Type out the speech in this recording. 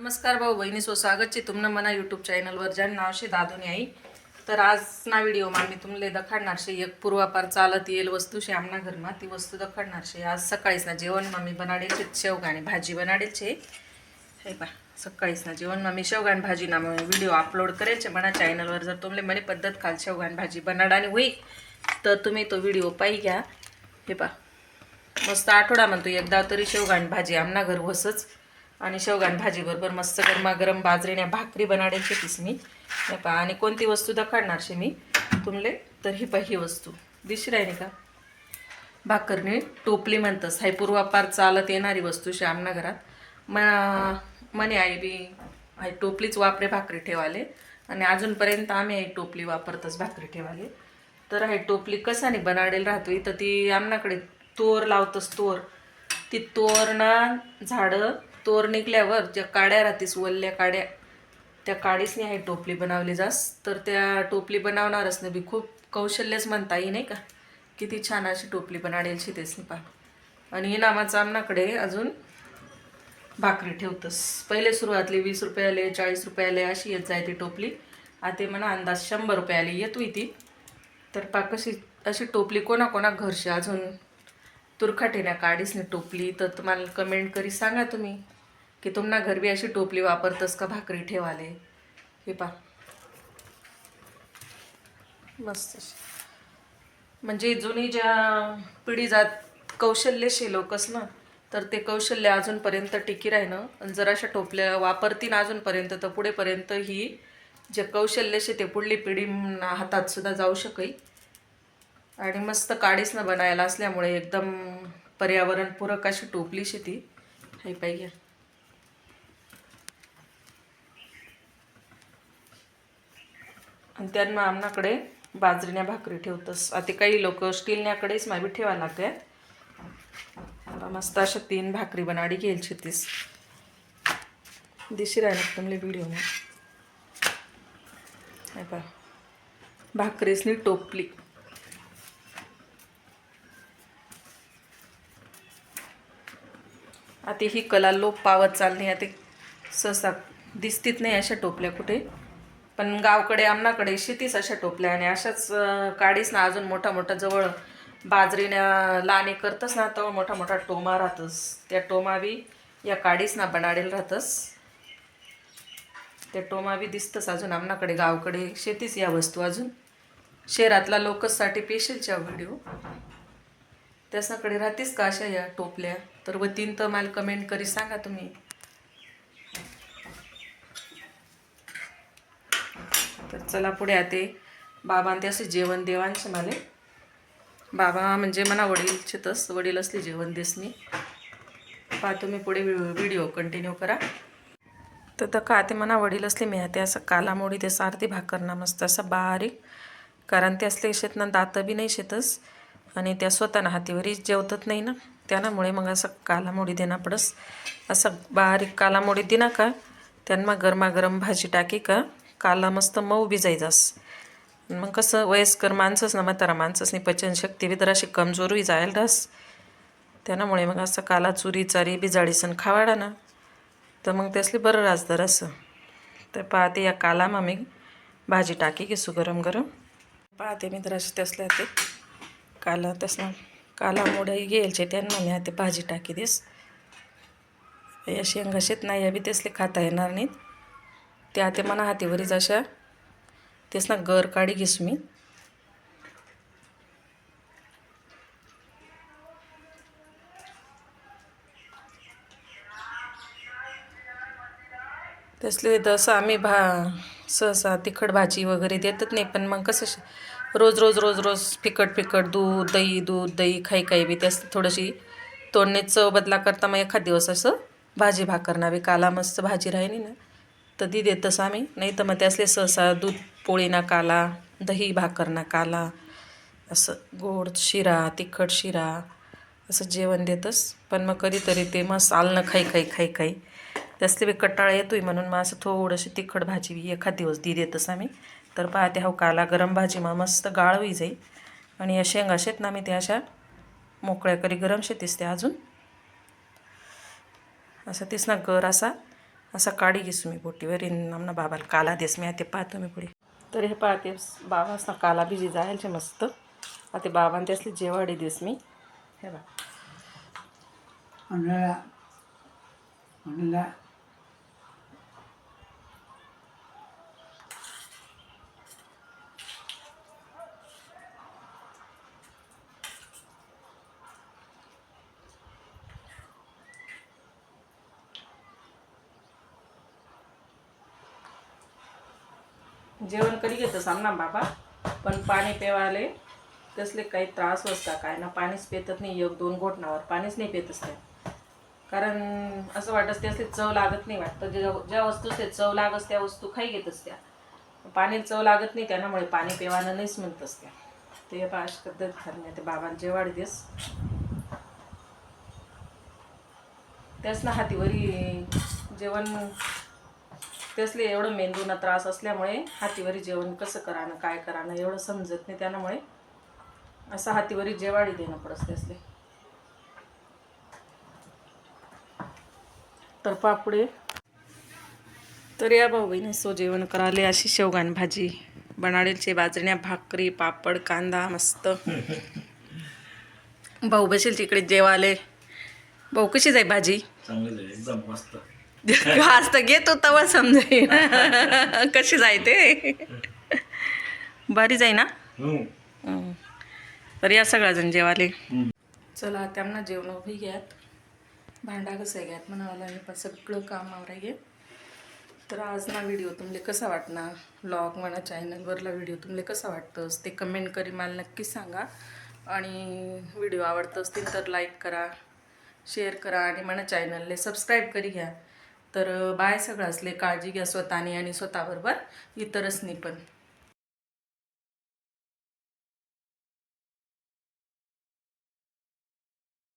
नमस्कार भाऊ बहिणी सो स्वागत छे तुमनं मना यूट्यूब चॅनलवर ज्यांना नाव शे दादोनी आई. तर आज ना व्हिडिओ मा मी तुमले दखाडणार शे एक पूर्वापार चालत येईल वस्तू शे आमना घरमा ती वस्तू दखाडणार शे. आज सकाळीच ना जेवण मा मी बनाडेल छे शेवगा आणि भाजी बनाडेल छे. हे पा सकाळीच ना जेवण मा मी शेवगा आणि भाजी ना व्हिडिओ अपलोड करेल छे मना चॅनलवर. जर तुमले मने पद्धत काल शेवगा आणि भाजी बनाडानी होई तर तुम्ही तो व्हिडिओ पाही घ्या. हे पा मस्त आठवडा म्हणतो एकदा तरी शेवगा आणि भाजी आमना घर वसच. आणि शेवगा आणि भाजी बरोबर मस्त गरमागरम बाजरीने भाकरी बनाडेल छे तीस मी. हे पा आणि कोणती वस्तू दखाडणार शे मी तुमले तर ही ही वस्तू दिशी राहिली का भाकरणी टोपली म्हणतस. हाय पूर्वापार चालत येणारी वस्तू शे आमना घरात मने आई बी हाय टोपलीच वापरे भाकरी ठेवाले आणि अजूनपर्यंत आम्ही ही टोपली वापरतच भाकरी ठेवाले. तर हाय टोपली कसाने बनाडेल राहतोय तर ती आमनाकडे तोर लावतस. तोर ती तोर ना झाडं तोर निघल्यावर ज्या काड्या राहतीस वल्ल्या काड्या त्या काडीसने आहे टोपली बनवली जास. तर त्या टोपली बनवणारच ना बी खूप कौशल्यच म्हणता येई नाही का. किती छान अशी टोपली बनाडेल शितेसनी पा. आणि ही नामाचं आमनाकडे अजून भाकरी ठेवतस. पहिले सुरुवातली 20 रुपयाले 40 रुपयाले अशी येत जाय ती टोपली. आता म्हणा अंदाज 100 रुपयाले येतोय ती. तर पा कशी अशी टोपली कोणा घरशी अजून तुरखाटेल्या काडीसने टोपली तर तुम्हाला कमेंट करी सांगा तुम्ही की तुम्हाला घर बी अशी टोपली वापरतस का भाकरी ठेवाले. हे पा मस्त म्हणजे जुनी ज्या पिढी जात कौशल्य शे लोकस ना तर ते कौशल्य अजूनपर्यंत टिकी राहिनं. जर अशा टोपल्या वापरतीन अजूनपर्यंत तर पुढेपर्यंत ही जे कौशल्य शे ते पुढली पिढी हातात सुद्धा जाऊ शकई. आणि मस्त काडीसनं बनायला असल्यामुळे एकदम पर्यावरणपूरक अशी टोपली शे ती. हे पाहिजे आणि त्यांना आमनाकडे बाजरीच्या भाकरी ठेवतस. आता काही लोक स्टीलण्याकडेच माबी ठेवा लागते. मस्त अशा 3 भाकरी बनाडी घेईल छतीस दिशी राहिला तुमले व्हिडिओ में. हे पा भाकरीसनी टोपली आता ही कला लोप पावत चालली. आता सहसा दिसतीत नाही अशा टोपल्या कुठे. पण गावकडे आमनाकडे शेतीच अशा टोपल्या आणि अशाच काडीस ना अजून मोठा मोठा जवळ बाजरीनं लाणे करतस ना तर मोठा मोठा टोमा राहतस. त्या टोमा बी या काडीस ना बनाडेल राहतस. त्या टोमा बी दिसतस अजून आमनाकडे गावकडे शेतीच या वस्तू. अजून शहरातला लोकससाठी पेशलच्या व्हिडिओ त्याच्याकडे राहतीस का अशा या टोपल्या तर व 3 तर मला कमेंट करी सांगा तुम्ही. तर चला पुढे आते बाबां ते असे जेवण देवांचे माले. बाबा म्हणजे मना वडील छेतस वडील असले जेवण देसनी पा. तुम्ही पुढे व्हिडिओ कंटिन्यू करा. तर का ते मना वडील असले मी ते असं कालामोडी ते सारथी भाकर ना मस्त असं बारीक कारण ते असले शेत ना दात बी नाही शेतस आणि त्या स्वतःना हातीवरी जेवतत नाही ना त्यामुळे मग असं कालामोडी देना पडस. असं बारीक कालामोडी दिना का त्यांना गरमागरम भाजी टाकी का काला मस्त मऊ भिजाई जास. मग कसं वयस्कर माणसंच ना म्हातारा माणसंच नाही पचनशक्ती बी तर अशी कमजोरही जायला रास. त्यामुळे मग असं काला चुरी चारी बिजाडीसन खावाडा ना तर मग त्यासले बरं राजदार असं. तर पाहते या कालामा मी भाजी टाकी घेसू गरम गरम. पाहते मी तर अशी त्यासल्या ते काला तसं काला मोडाई घ्यायचे त्यांना मी आता भाजी टाकी देस. या शेंगा शेत नाही या बी तेसले खाता येणार नाहीत. त्या ते मना हातीवरीच अशा तेच ना गर काढी घेस मी. त्यासले तसं आम्ही सहसा तिखट भाजी वगैरे देतच नाही. पण मग कसं रोज रोज रोज रोज फिकट दूध दही खाई बी त्यास थोडीशी तोडणे चव बदला करता मग एखाद दिवस असं भाजी भाकर नावे काला मस्त भाजी राहिली ना तर ती देतस आम्ही. नाही तर मग त्यासले सहसा दूध पोळी ना काला दही भाकर ना काला असं गोड शिरा तिखट शिरा असं जेवण देतस. पण मग कधीतरी ते मस्त आलनं खाई त्यासले बी कटाळा येतोय म्हणून मग असं थोडंशी तिखट भाजी बी एखाद दिवस दी देतस आम्ही. तर पाहते हो काला गरम भाजी मग मस्त गाळवी जाई. आणि या शेंगा शेत ना मी त्या अशा मोकळ्या करी गरम शेतीस त्या अजून असं तीस ना गर असा असा काढी घेस मी बोटीवर आमना बाबाला काला देस मी ते पाहतो मी पुढे. तर हे पाहते बाबा असा काला बिजी जायचे मस्त. आता बाबांनी त्यासली जेवाडी देस मी हे बा जेवण कधी घेतं सामना बाबा पण पाणी पेवाले तसले काही त्रास असता काय ना पाणीच पेतत नाही. 1-2 घोटणावर पाणीच नाही पेतच त्या कारण असं वाटत त्यासले चव लागत नाही वाटतं. ज्या वस्तू ते चव लागस त्या वस्तू खाई घेतच त्या पाणी चव लागत नाही त्यामुळे पाणी पेवानं नाहीच म्हणतच त्या. ते पाश पद्धत खाल्ल्या ते बाबांना जेवाडी देस त्याच ना हातीवरी जेवण त्यासले एवढं मेंदूना त्रास असल्यामुळे हातीवरी जेवण कसं करानं काय करानं एवढं समजत नाही त्यामुळे असं हातीवरी जेवाडी देणं पडस त्यासले. तर पापुडे तर या भाऊ बहिणी सो जेवण कराले अशी शेवगान भाजी बनाडेलचे बाजऱ्या भाकरी पापड कांदा मस्त. भाऊ बसेल तिकडे जेवाले. भाऊ कशी जाई भाजी चांगली एकदम मस्त. आज तर घेतो तवा समजेल कशी जाय ते बारी जाई ना. तर या सगळ्याजण जेवाले. चला त्यांना जेवण उभी घ्यात भांडा कसं घ्यात म्हणाला हे पण सगळं काम आवरा घे. तर आज ना व्हिडिओ तुमले कसा वाटणार व्लॉग म्हणा चॅनलवरला व्हिडिओ तुमले कसा वाटतंस ते कमेंट करी मला नक्की सांगा. आणि व्हिडिओ आवडत असतील तर लाईक करा शेअर करा आणि म्हणा चॅनलले सबस्क्राईब करी घ्या. तर बाय सगळं असले काळजी घ्या स्वतःनी आणि स्वतःबरोबर इतरच पण.